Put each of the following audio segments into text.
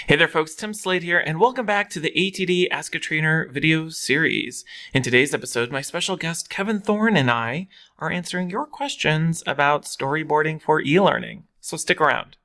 Hey there folks, Tim Slade here, and welcome back to the ATD Ask a Trainer video series. In today's episode, my special guest Kevin Thorn and I are answering your questions about storyboarding for e-learning. So stick around.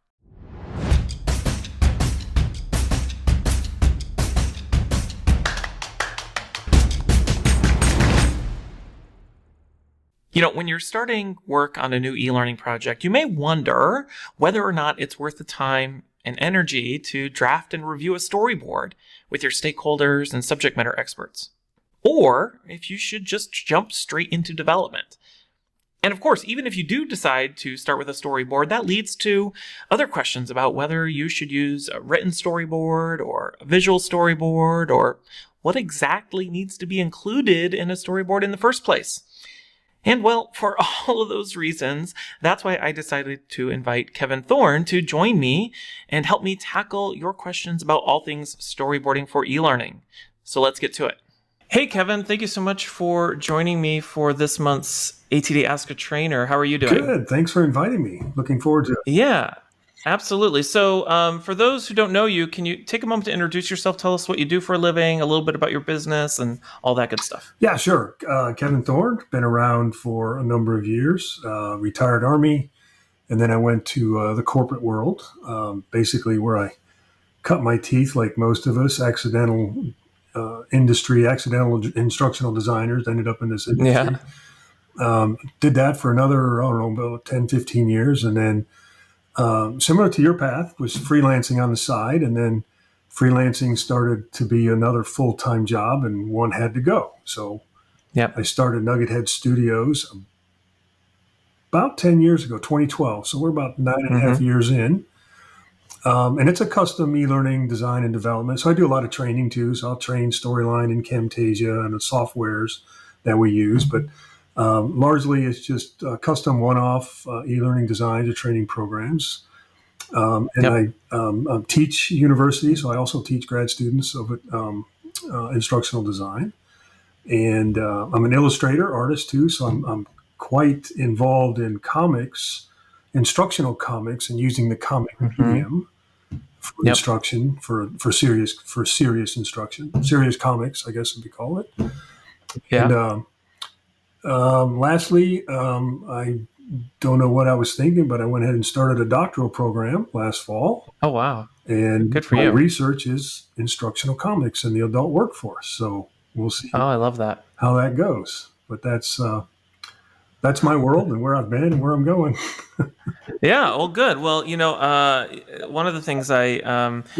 When you're starting work on a new e-learning project, you may wonder whether or not it's worth the time and energy to draft and review a storyboard with your stakeholders and subject matter experts, or if you should just jump straight into development. And of course, even if you do decide to start with a storyboard, that leads to other questions about whether you should use a written storyboard or a visual storyboard, or what exactly needs to be included in a storyboard in the first place. And well, for all of those reasons, that's why I decided to invite Kevin Thorn to join me and help me tackle your questions about all things storyboarding for e-learning. So let's get to it. Hey, Kevin, thank you so much for joining me for this month's ATD Ask a Trainer. How are you doing? Good. Thanks for inviting me. Looking forward to it. Yeah, absolutely. So for those who don't know you, can you take a moment to introduce yourself? Tell us what you do for a living, a little bit about your business, and all that good stuff. Yeah, sure. Kevin Thorn, been around for a number of years, retired Army, and then I went to the corporate world, basically where I cut my teeth like most of us, accidental instructional designers, ended up in this industry. Yeah. Did that for another, about 10, 15 years, and then similar to your path, was freelancing on the side, and then freelancing started to be another full-time job, and one had to go. So I started Nugget Head Studios about 10 years ago, 2012. So we're about 9.5 years in. And it's a custom e-learning design and development. So I do a lot of training too. So I'll train Storyline and Camtasia and the softwares that we use. But largely it's just custom one-off e-learning designs or training programs. I teach university, so I also teach grad students of instructional design. And I'm an illustrator, artist too, so I'm quite involved in comics, instructional comics, and using the comic medium for instruction, for serious instruction, serious comics, I guess if you call it. Yeah. And lastly, I don't know what I was thinking, but I went ahead and started a doctoral program last fall. Oh, wow. And good for my you. research is instructional comics in the adult workforce. So we'll see. Oh, I love that. How that goes. But that's my world and where I've been and where I'm going. Yeah, well, good. Well, one of the things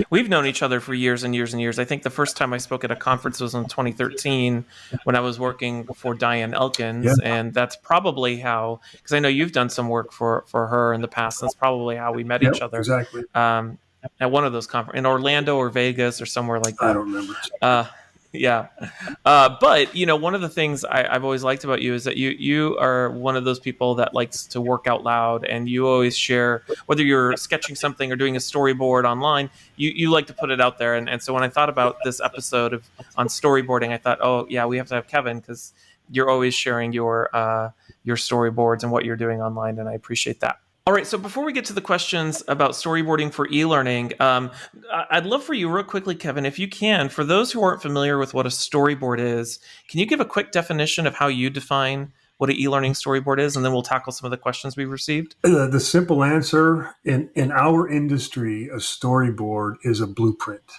we've known each other for years and years and years. I think the first time I spoke at a conference was in 2013 when I was working for Diane Elkins. Yeah. And that's probably how, because I know you've done some work for her in the past. That's probably how we met each other. Exactly. At one of those conferences in Orlando or Vegas or somewhere like that. I don't remember. Yeah. But, one of the things I've always liked about you is that you are one of those people that likes to work out loud, and you always share, whether you're sketching something or doing a storyboard online, you like to put it out there. And so when I thought about this episode on storyboarding, I thought, oh, yeah, we have to have Kevin because you're always sharing your storyboards and what you're doing online, and I appreciate that. All right, so before we get to the questions about storyboarding for e-learning, I'd love for you real quickly, Kevin, if you can, for those who aren't familiar with what a storyboard is, can you give a quick definition of how you define what an e-learning storyboard is, and then we'll tackle some of the questions we've received? The simple answer, in our industry, a storyboard is a blueprint.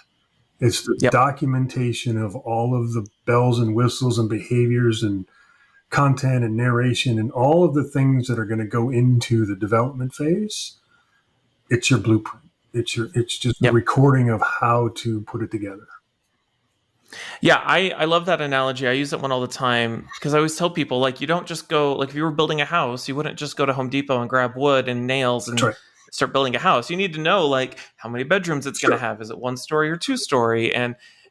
It's the documentation of all of the bells and whistles and behaviors and content and narration and all of the things that are going to go into the development phase. It's your blueprint. It's just a recording of how to put it together. Yeah, I love that analogy. I use that one all the time because I always tell people, you don't just go, if you were building a house, you wouldn't just go to Home Depot and grab wood and nails and start building a house. You need to know how many bedrooms it's going to have. Is it 1-story or 2-story?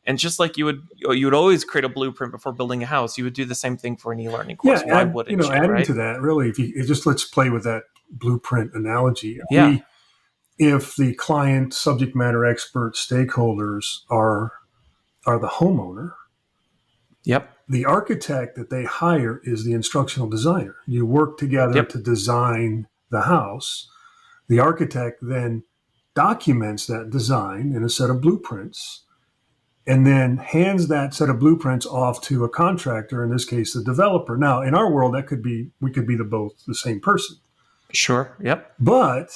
And just like you would always create a blueprint before building a house, you would do the same thing for an e-learning course. Yeah, why wouldn't you? Adding to that, really, let's play with that blueprint analogy. Yeah. If the client, subject matter expert, stakeholders are the homeowner, the architect that they hire is the instructional designer. You work together to design the house. The architect then documents that design in a set of blueprints, and then hands that set of blueprints off to a contractor, in this case, the developer. Now, in our world, we could be both the same person. Sure. Yep. But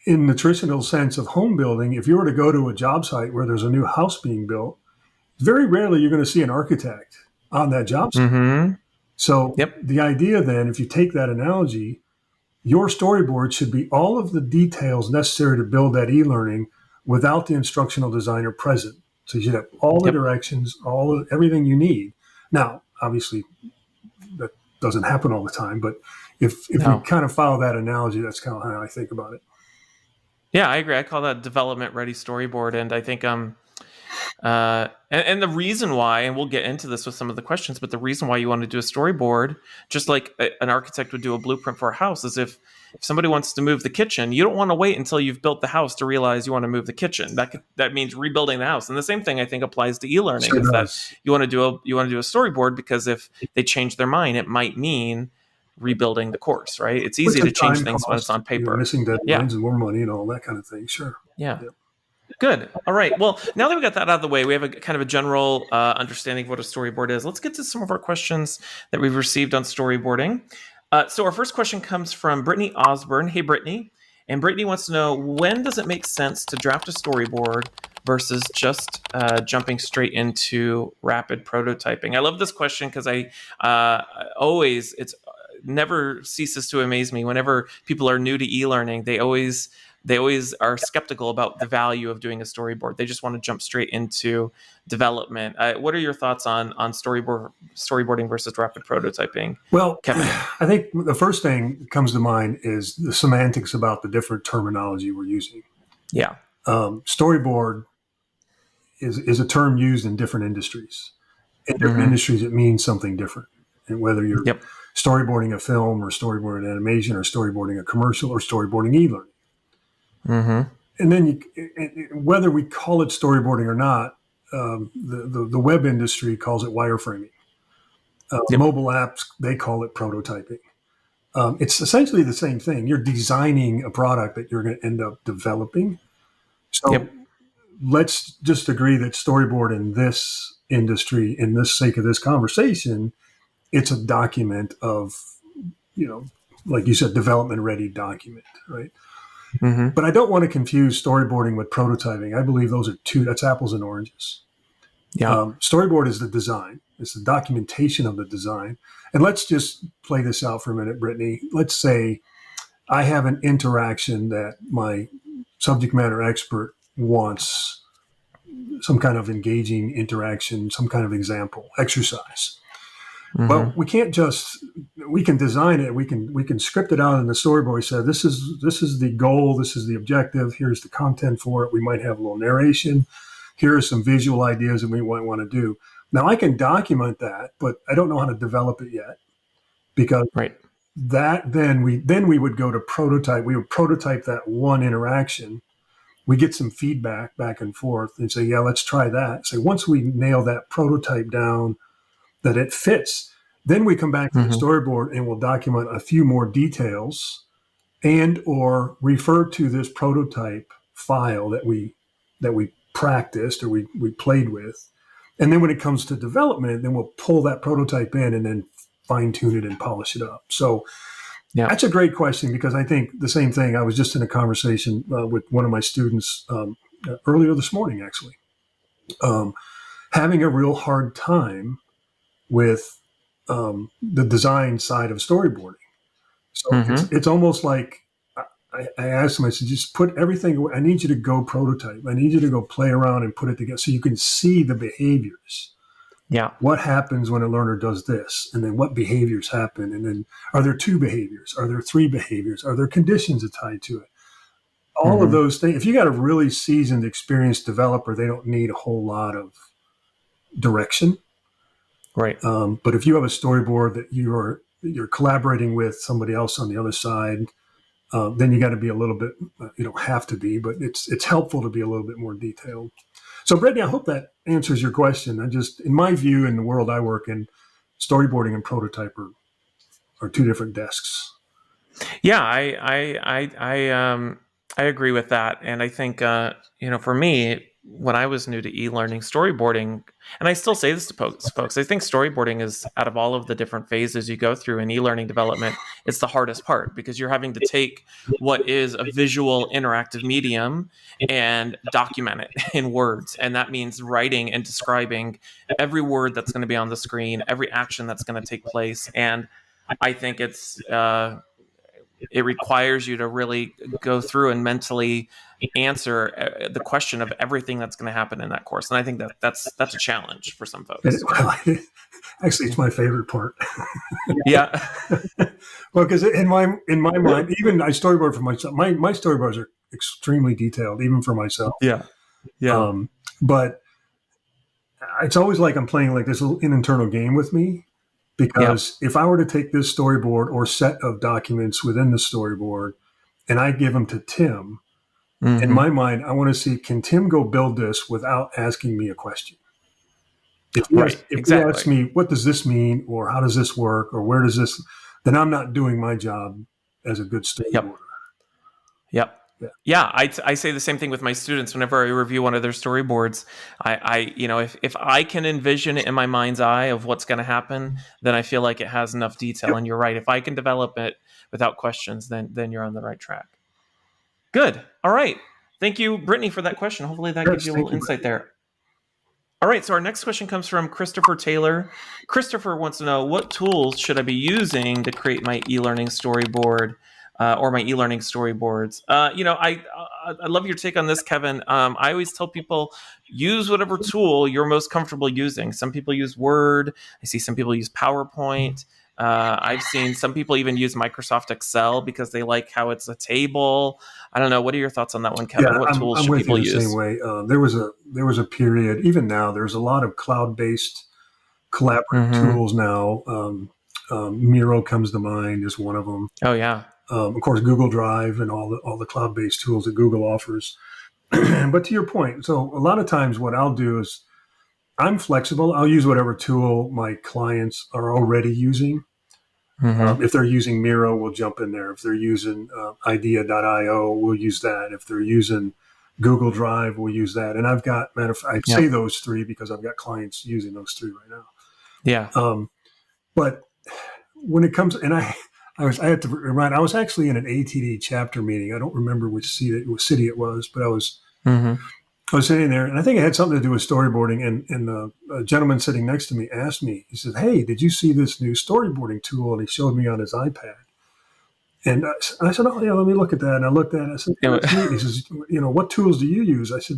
in the traditional sense of home building, if you were to go to a job site where there's a new house being built, very rarely you're going to see an architect on that job site. Mm-hmm. So Yep. the idea then, if you take that analogy, your storyboard should be all of the details necessary to build that e-learning without the instructional designer present. So you should have all the directions, everything you need. Now, obviously, that doesn't happen all the time, but if we kind of follow that analogy, that's kind of how I think about it. Yeah, I agree. I call that development ready storyboard, and I think and the reason why, and we'll get into this with some of the questions, but the reason why you want to do a storyboard, just like an architect would do a blueprint for a house, is if somebody wants to move the kitchen, you don't want to wait until you've built the house to realize you want to move the kitchen. That means rebuilding the house. And the same thing I think applies to e-learning. Sure is does. that you want to do a storyboard, because if they change their mind, it might mean rebuilding the course, right? It's easy to change things when it's on paper. Missing deadlines and more money and all that kind of thing. Sure. Yeah. Good. All right. Well, now that we got that out of the way, we have a kind of a general understanding of what a storyboard is. Let's get to some of our questions that we've received on storyboarding. So our first question comes from Brittany Osborne. Hey, Brittany. And Brittany wants to know, when does it make sense to draft a storyboard versus just jumping straight into rapid prototyping? I love this question because it never ceases to amaze me. Whenever people are new to e-learning, they always are skeptical about the value of doing a storyboard. They just want to jump straight into development. What are your thoughts on storyboarding versus rapid prototyping? Well, Kevin? I think the first thing that comes to mind is the semantics about the different terminology we're using. Yeah. Storyboard is a term used in different industries. In different industries, it means something different. And whether you're storyboarding a film or storyboarding animation or storyboarding a commercial or storyboarding e-learning. Mm-hmm. And then whether we call it storyboarding or not, the web industry calls it wireframing. Mobile apps, they call it prototyping. It's essentially the same thing. You're designing a product that you're going to end up developing. So let's just agree that storyboard in this industry, in the sake of this conversation, it's a document of, like you said, development ready document, right? Mm-hmm. But I don't want to confuse storyboarding with prototyping. I believe that's apples and oranges. Yeah. Storyboard is the design. It's the documentation of the design. And let's just play this out for a minute, Brittany. Let's say I have an interaction that my subject matter expert wants some kind of engaging interaction, some kind of example, exercise. Mm-hmm. But we can design it. We can script it out in the storyboard. Say, this is the goal. This is the objective. Here's the content for it. We might have a little narration. Here are some visual ideas that we might want to do. Now I can document that, but I don't know how to develop it yet, because then we would go to prototype. We would prototype that one interaction. We get some feedback back and forth and say, yeah, let's try that. So once we nail that prototype down, that it fits, then we come back to the storyboard and we'll document a few more details and or refer to this prototype file that we practiced or we played with. And then when it comes to development, then we'll pull that prototype in and then fine tune it and polish it up. So that's a great question, because I think the same thing. I was just in a conversation with one of my students earlier this morning, actually, having a real hard time with the design side of storyboarding. So it's almost like I asked him, I said, just put everything away. I need you to go prototype. I need you to go play around and put it together so you can see the behaviors. Yeah. What happens when a learner does this? And then what behaviors happen? And then are there 2 behaviors? Are there 3 behaviors? Are there conditions tied to it? All of those things. If you got a really seasoned, experienced developer, they don't need a whole lot of direction. Right. But if you have a storyboard that you're collaborating with somebody else on the other side, then you got to be a little bit, you don't have to be, but it's helpful to be a little bit more detailed. So Brittany, I hope that answers your question. In my view, in the world I work in, storyboarding and prototype are 2 different desks. Yeah, I I agree with that. And I think, for me, when I was new to e-learning, storyboarding, and I still say this to folks, I think storyboarding is, out of all of the different phases you go through in e-learning development, it's the hardest part, because you're having to take what is a visual interactive medium and document it in words. And that means writing and describing every word that's going to be on the screen, every action that's going to take place. And I think it requires you to really go through and mentally answer the question of everything that's going to happen in that course. And I think that's a challenge for some folks. Actually, it's my favorite part. Yeah. Well, because in my mind, even I storyboard for myself. My storyboards are extremely detailed, even for myself. Yeah. Yeah. But it's always like I'm playing like this little internal game with me. Because if I were to take this storyboard or set of documents within the storyboard and I give them to Tim, in my mind, I want to see, can Tim go build this without asking me a question? If he asks me, what does this mean? Or how does this work? Or where does this, then I'm not doing my job as a good storyboarder. Yep. Yeah, I say the same thing with my students whenever I review one of their storyboards. If I can envision it in my mind's eye of what's going to happen, then I feel like it has enough detail. And you're right. If I can develop it without questions, then you're on the right track. Good. All right. Thank you, Brittany, for that question. Hopefully that gives you a little insight there. All right. So our next question comes from Christopher Taylor. Christopher wants to know, what tools should I be using to create my e-learning storyboard? Or my e-learning storyboards. I love your take on this, Kevin. I always tell people, use whatever tool you're most comfortable using. Some people use Word. I see some people use PowerPoint. I've seen some people even use Microsoft Excel because they like how it's a table. I don't know. What are your thoughts on that one, Kevin? What tools should people use? I'm with you the same way. There was a period, even now, there's a lot of cloud-based collaborative tools now. Miro comes to mind as one of them. Oh, yeah. Of course, Google Drive and all the cloud-based tools that Google offers. But to your point, so a lot of times what I'll do is I'm flexible. I'll use whatever tool my clients are already using. If they're using Miro, we'll jump in there. If they're using idea.io, we'll use that. If they're using Google Drive, we'll use that. And I've got, I say those three because I've got clients using those three right now. Yeah. But when it comes, and I had to remind, I was actually in an ATD chapter meeting. I don't remember which city it was, but I was sitting there, and I think it had something to do with storyboarding. And the gentleman sitting next to me asked me, he said, "Hey, did you see this new storyboarding tool?" And he showed me on his iPad. And I said, "Oh, yeah, let me look at that." And I looked at it. I said, he says, "What tools do you use?" I said,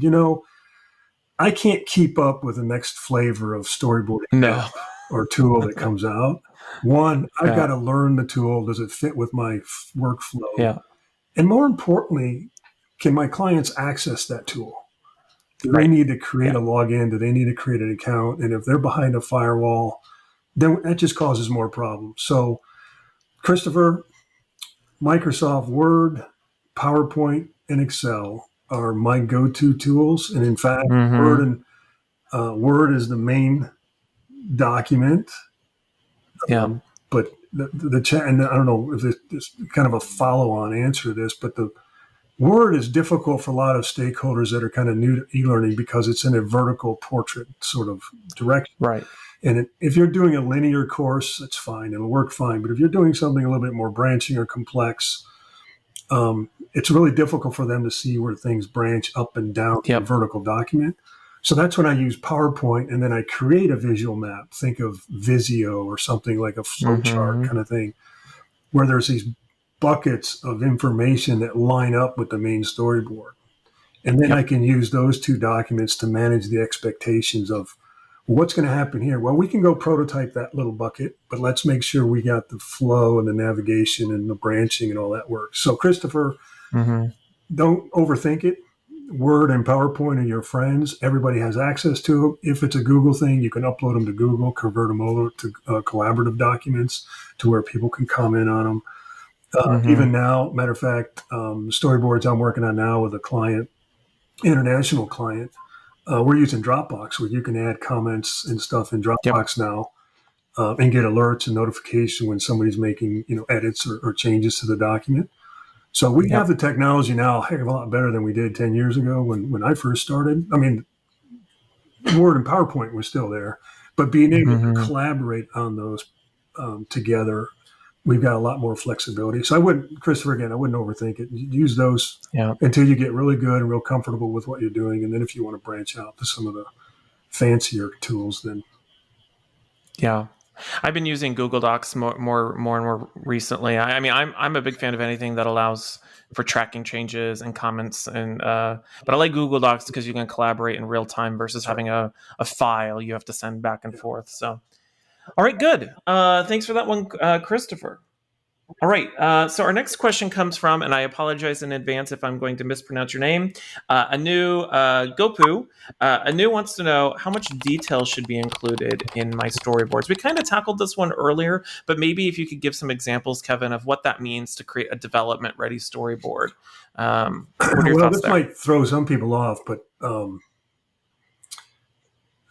I can't keep up with the next flavor of storyboarding app or tool that comes out. One, I've got to learn the tool. Does it fit with my workflow? Yeah. And more importantly, can my clients access that tool? Do they need to create a login? Do they need to create an account? And if they're behind a firewall, then that just causes more problems. So, Christopher, Microsoft Word, PowerPoint, and Excel are my go-to tools. And in fact, Word is the main document. Yeah. But the chat, and I don't know if it's kind of a follow-on answer to this, but the Word is difficult for a lot of stakeholders that are kind of new to e-learning because it's in a vertical portrait sort of direction. Right. And if you're doing a linear course, that's fine. It'll work fine. But if you're doing something a little bit more branching or complex, it's really difficult for them to see where things branch up and down in a vertical document. So that's when I use PowerPoint, and then I create a visual map. Think of Visio or something like a flowchart kind of thing, where there's these buckets of information that line up with the main storyboard. And then I can use those two documents to manage the expectations of what's going to happen here. Well, we can go prototype that little bucket, but let's make sure we got the flow and the navigation and the branching and all that work. So, Christopher, don't overthink it. Word and PowerPoint are your friends. Everybody has access to them. If it's a Google thing, you can upload them to Google, convert them over to collaborative documents to where people can comment on them. Even now, matter of fact, storyboards I'm working on now with a client, international client, we're using Dropbox, where you can add comments and stuff in Dropbox now and get alerts and notification when somebody's making edits or changes to the document. So we Yep. have the technology now a heck of a lot better than we did 10 years ago when I first started. I mean, Word and PowerPoint was still there, but being able to Mm-hmm. collaborate on those together, we've got a lot more flexibility. So I wouldn't, Christopher, again, I wouldn't overthink it. Use those Yeah. until you get really good and real comfortable with what you're doing. And then if you want to branch out to some of the fancier tools, then Yeah. I've been using Google Docs more and more recently. I mean, I'm a big fan of anything that allows for tracking changes and comments, and but I like Google Docs because you can collaborate in real time versus having a file you have to send back and forth. So, all right, good. Thanks for that one, Christopher. All right. So our next question comes from, and I apologize in advance if I'm going to mispronounce your name, Anu Gopu. Anu wants to know how much detail should be included in my storyboards. We kind of tackled this one earlier, but maybe if you could give some examples, Kevin, of what that means to create a development-ready storyboard. What are your well, thoughts this there? might throw some people off, but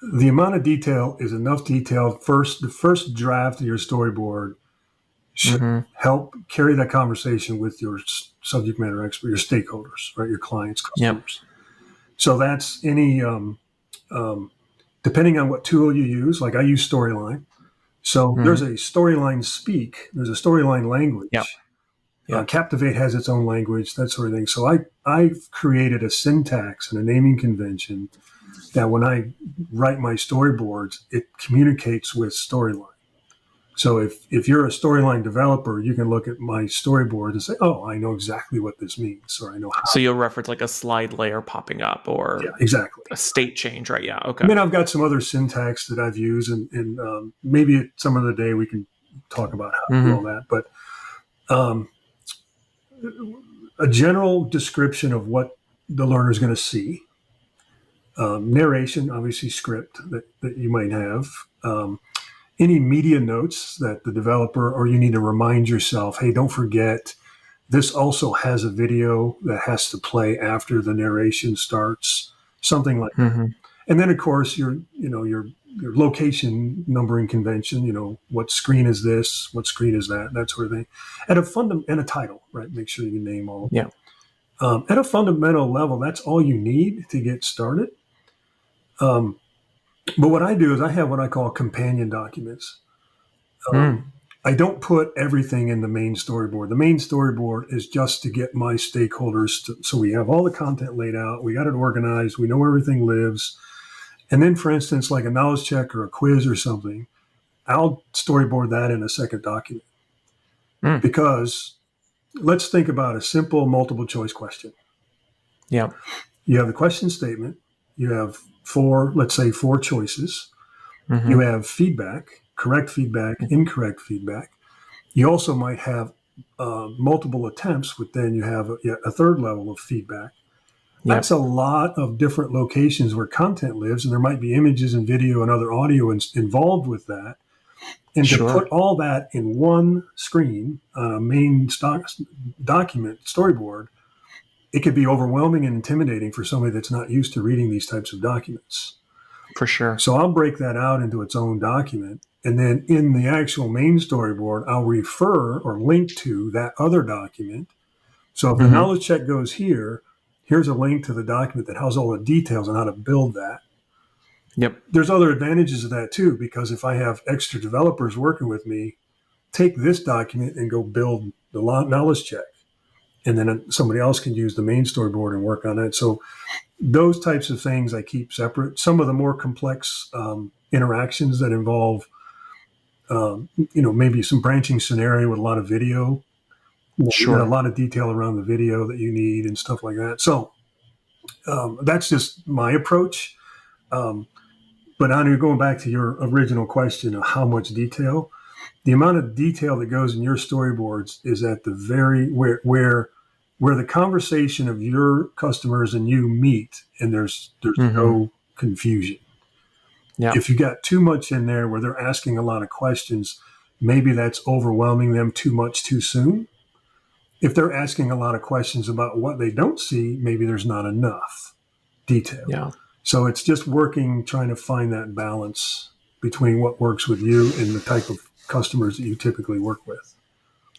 the amount of detail is enough detail. The first draft of your storyboard should Mm-hmm. help carry that conversation with your subject matter expert, your stakeholders, right? Your clients, Yep. customers. So that's any, depending on what tool you use, like I use Storyline. So Mm-hmm. there's a storyline there's a storyline Yep. language. Yep. Captivate has its own language, that sort of thing. So I've created a syntax and a naming convention that when I write my storyboards, it communicates with Storyline. So if you're a storyline developer, you can look at my storyboard and say, "Oh, I know exactly what this means," or "I know how." So you'll reference like a slide layer popping up Yeah, or exactly. a state change, right? Yeah. I Okay. mean, I've got some other syntax that I've used, and maybe at some other day we can talk about how to do all Mm-hmm. that. But um, a general description of what the learner is going to see, narration, obviously script that you might have, any media notes that the developer or you need to remind yourself, hey, don't forget, this also has a video that has to play after the narration starts, something like that. Mm-hmm. And then, of course, your location numbering convention. What screen is this? What screen is that? That sort of thing. And a title, right? Make sure you name all of Yeah. them. At a fundamental level, that's all you need to get started. Um, but what I do is I have what I call companion documents. Mm. I don't put everything in the main storyboard. The main storyboard is just to get my stakeholders so we have all the content laid out, we got it organized, we know where everything lives. And then, for instance, like a knowledge check or a quiz or something, I'll storyboard that in a second document. Mm. Because let's think about a simple multiple choice question. Yeah. You have the question statement, you have let's say four choices, Mm-hmm. you have feedback, correct feedback, incorrect feedback. You also might have multiple attempts, but then you have a third level of feedback. Yep. That's a lot of different locations where content lives, and there might be images and video and other audio involved with that. And to Sure. put all that in one screen on a main document storyboard, it could be overwhelming and intimidating for somebody that's not used to reading these types of documents. For sure. So I'll break that out into its own document. And then in the actual main storyboard, I'll refer or link to that other document. So if the Mm-hmm. knowledge check goes here, here's a link to the document that has all the details on how to build that. Yep. There's other advantages of that too, because if I have extra developers working with me, take this document and go build the knowledge check. And then somebody else can use the main storyboard and work on it. So those types of things I keep separate. Some of the more complex interactions that involve, maybe some branching scenario with a lot of video. You got a Sure. lot of detail around the video that you need and stuff like that. So that's just my approach. But Anu, going back to your original question of how much detail, the amount of detail that goes in your storyboards is at the very where the conversation of your customers and you meet, and there's Mm-hmm. no confusion. Yeah. If you got too much in there where they're asking a lot of questions, maybe that's overwhelming them too much too soon. If they're asking a lot of questions about what they don't see, maybe there's not enough detail. Yeah. So it's just trying to find that balance between what works with you and the type of customers that you typically work with.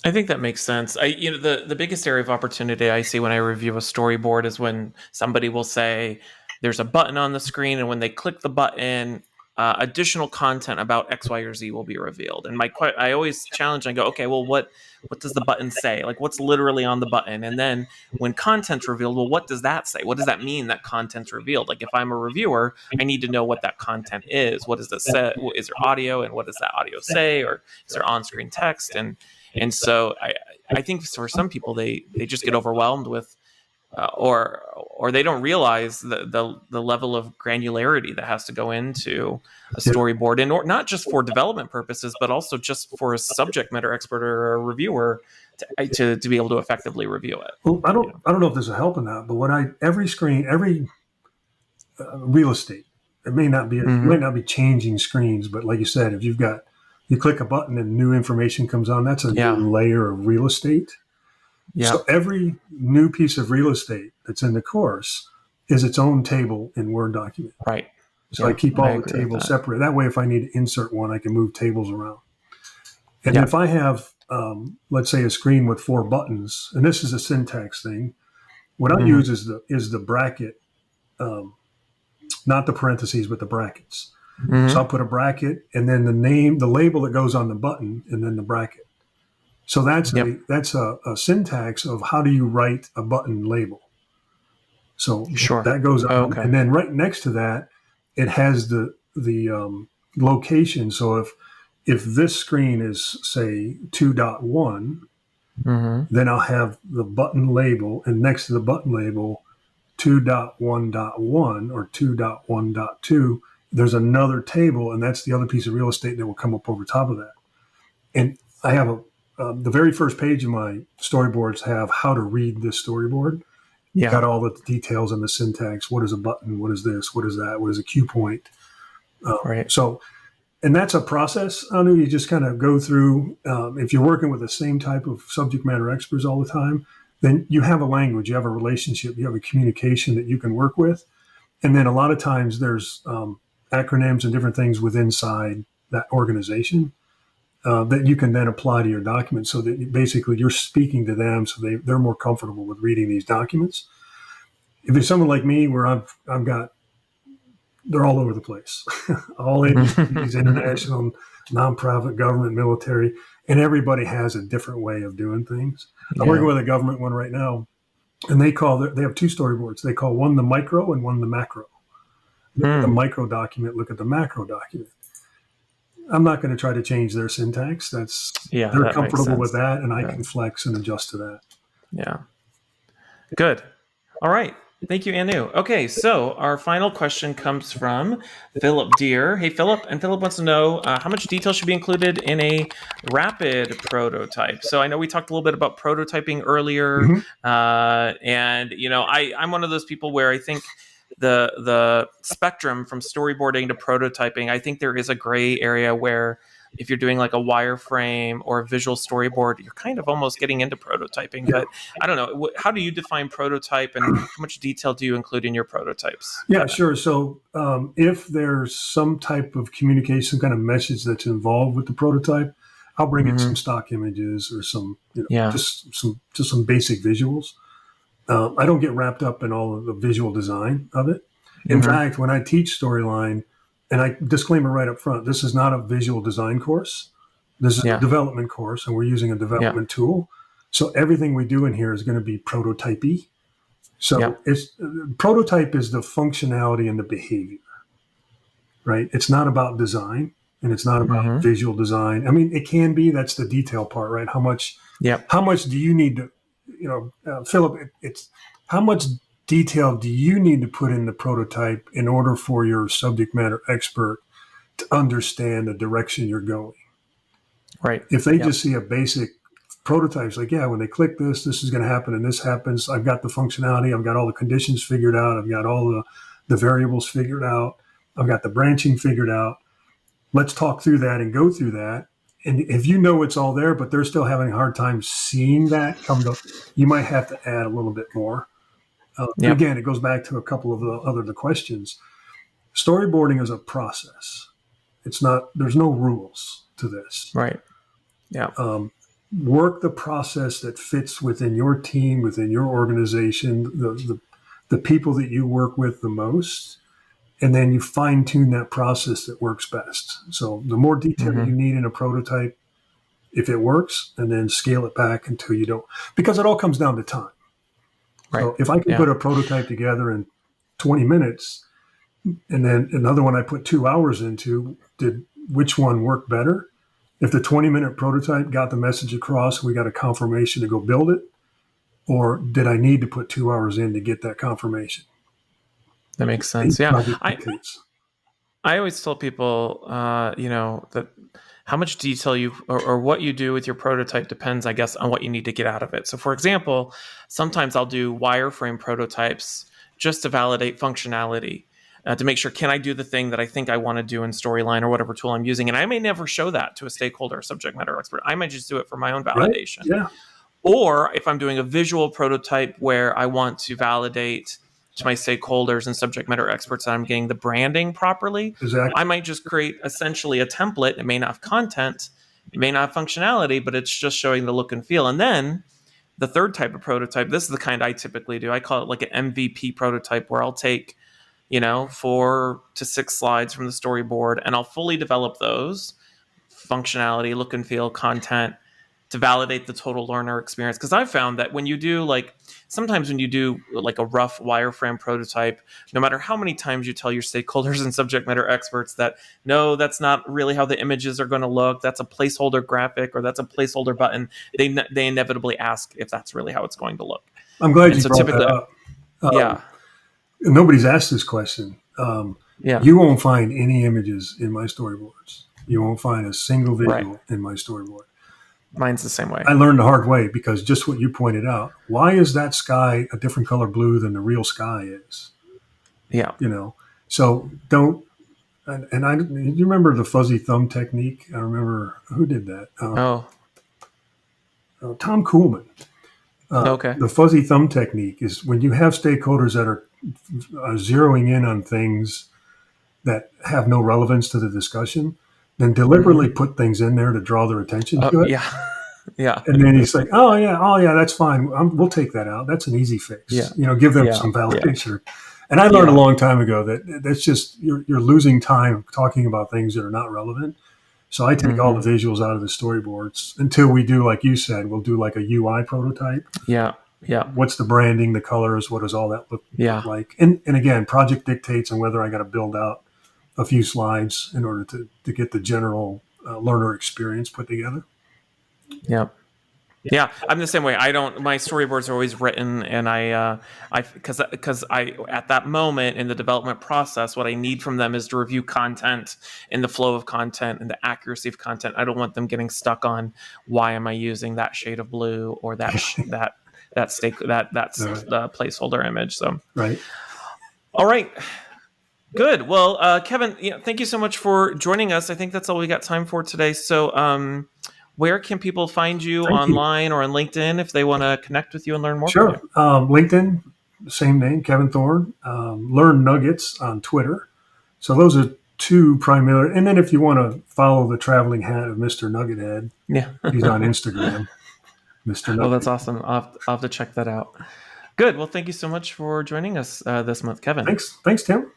I think that makes sense. The biggest area of opportunity I see when I review a storyboard is when somebody will say there's a button on the screen, and when they click the button, additional content about X, Y, or Z will be revealed. And I always challenge and go, okay, well, what does the button say? Like, what's literally on the button? And then when content's revealed, well, what does that say? What does that mean that content's revealed? Like, if I'm a reviewer, I need to know what that content is. What does this say? Is there audio, and what does that audio say? Or is there on-screen text? And so I think for some people they just get overwhelmed with or they don't realize the level of granularity that has to go into a storyboard, and or not just for development purposes, but also just for a subject matter expert or a reviewer to be able to effectively review it. Well, I don't know if there's a help in that, but every screen, every real estate, it may not be it might not be changing screens, but like you said, if you click a button and new information comes on, that's a new layer of real estate. Yeah. So every new piece of real estate that's in the course is its own table in Word document. Right. So I keep all the tables separate. That way, if I need to insert one, I can move tables around. And if I have, let's say, a screen with 4 buttons, and this is a syntax thing, what I use is the bracket, not the parentheses, but the brackets. So I'll put a bracket and then the label that goes on the button, and then the bracket. So that's a syntax of how do you write a button label. So that goes on, and then right next to that, it has the location. So if this screen is say 2.1, then I'll have the button label, and next to the button label 2.1.1 or 2.1.2. There's another table, and that's the other piece of real estate that will come up over top of that. And I have the very first page of my storyboards have how to read this storyboard. Yeah. Got all the details and the syntax. What is a button? What is this? What is that? What is a cue point? Right. So, and that's a process. Anu, you just kind of go through. If you're working with the same type of subject matter experts all the time, then you have a language, you have a relationship, you have a communication that you can work with. And then a lot of times there's acronyms and different things within inside that organization that you can then apply to your document, so that basically you're speaking to them, so they're more comfortable with reading these documents. If it's someone like me, where they're all over the place, all agencies, international, nonprofit, government, military, and everybody has a different way of doing things. I'm working with a government one right now, and they have 2 storyboards. They call one the micro and one the macro. Look at the micro document, look at the macro document. I'm not going to try to change their syntax. They're comfortable with that, and I can flex and adjust to that. Yeah. Good. All right. Thank you, Anu. Okay, so our final question comes from Philip Deere. Hey, Philip. And Philip wants to know how much detail should be included in a rapid prototype. So I know we talked a little bit about prototyping earlier, and I'm one of those people where I think the spectrum from storyboarding to prototyping, I think there is a gray area where if you're doing like a wireframe or a visual storyboard, you're kind of almost getting into prototyping. But I don't know, how do you define prototype, and how much detail do you include in your prototypes? Yeah, sure. So if there's some type of communication, kind of message that's involved with the prototype, I'll bring in some stock images or some, just some basic visuals. I don't get wrapped up in all of the visual design of it. In fact, when I teach Storyline, and I disclaimer right up front, this is not a visual design course. This is a development course, and we're using a development tool. So everything we do in here is going to be prototypey. So prototype is the functionality and the behavior, right? It's not about design, and it's not about visual design. I mean, it can be. That's the detail part, right? How much do you need to, Philip, it's how much detail do you need to put in the prototype in order for your subject matter expert to understand the direction you're going? Right. If they just see a basic prototype, it's like, when they click this is going to happen, and this happens. I've got the functionality. I've got all the conditions figured out. I've got all the variables figured out. I've got the branching figured out. Let's talk through that and go through that. And if you know it's all there, but they're still having a hard time seeing that you might have to add a little bit more. Again, it goes back to a couple of the questions. Storyboarding is a process. It's not. There's no rules to this. Right. Yeah. work the process that fits within your team, within your organization, the people that you work with the most, and then you fine tune that process that works best. So the more detail you need in a prototype, if it works, and then scale it back until you don't, because it all comes down to time. Right. So if I can put a prototype together in 20 minutes, and then another one I put 2 hours into, which one work better? If the 20-minute prototype got the message across, we got a confirmation to go build it, or did I need to put 2 hours in to get that confirmation? That makes sense. Yeah. I always tell people, that how much detail you or what you do with your prototype depends, I guess, on what you need to get out of it. So, for example, sometimes I'll do wireframe prototypes just to validate functionality, to make sure, can I do the thing that I think I want to do in Storyline or whatever tool I'm using? And I may never show that to a stakeholder or subject matter expert. I might just do it for my own validation. Right? Yeah. Or if I'm doing a visual prototype where I want to validate to my stakeholders and subject matter experts that I'm getting the branding properly, exactly. I might just create essentially a template. It may not have content, it may not have functionality, but it's just showing the look and feel. And then the third type of prototype, this is the kind I typically do. I call it like an MVP prototype, where I'll take 4 to 6 slides from the storyboard, and I'll fully develop those functionality, look and feel, content, to validate the total learner experience. Because I've found that when you do sometimes when you do like a rough wireframe prototype, no matter how many times you tell your stakeholders and subject matter experts that, no, that's not really how the images are going to look, that's a placeholder graphic or that's a placeholder button, they inevitably ask if that's really how it's going to look. I'm glad you brought that up. Nobody's asked this question. You won't find any images in my storyboards. You won't find a single visual in my storyboard. Mine's the same way. I learned the hard way, because just what you pointed out, why is that sky a different color blue than the real sky is? Yeah. So don't, you remember the fuzzy thumb technique? I remember, who did that? Tom Kuhlman. Okay. The fuzzy thumb technique is when you have stakeholders that are zeroing in on things that have no relevance to the discussion, then deliberately put things in there to draw their attention to it. Yeah. And then he's like, oh yeah, that's fine. We'll take that out. That's an easy fix. Yeah. Give them some validation. Yeah. And I learned a long time ago that that's just, you're losing time talking about things that are not relevant. So I take all the visuals out of the storyboards until we do, like you said, we'll do like a UI prototype. Yeah. What's the branding, the colors, what does all that look like? And again, project dictates on whether I got to build out a few slides in order to get the general learner experience put together. Yeah, I'm the same way. My storyboards are always written, and because at that moment in the development process, what I need from them is to review content and the flow of content and the accuracy of content. I don't want them getting stuck on, why am I using that shade of blue or that that's the placeholder image. So right. All right. Good. Well, Kevin, thank you so much for joining us. I think that's all we got time for today. So, where can people find you online or on LinkedIn if they want to connect with you and learn more? Sure. LinkedIn, same name, Kevin Thorn. Learn Nuggets on Twitter. So those are two primary. And then if you want to follow the traveling hat of Mr. Nuggethead, he's on Instagram. Mr. Nugget. Oh, that's awesome. I'll have to check that out. Good. Well, thank you so much for joining us this month, Kevin. Thanks, Tim.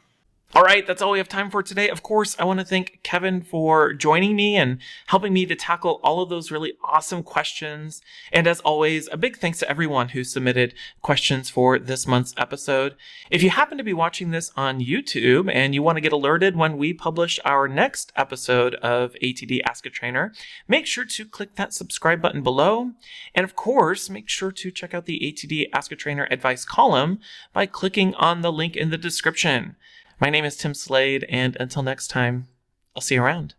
All right, that's all we have time for today. Of course, I want to thank Kevin for joining me and helping me to tackle all of those really awesome questions. And as always, a big thanks to everyone who submitted questions for this month's episode. If you happen to be watching this on YouTube and you want to get alerted when we publish our next episode of ATD Ask a Trainer, make sure to click that subscribe button below. And of course, make sure to check out the ATD Ask a Trainer advice column by clicking on the link in the description. My name is Tim Slade, and until next time, I'll see you around.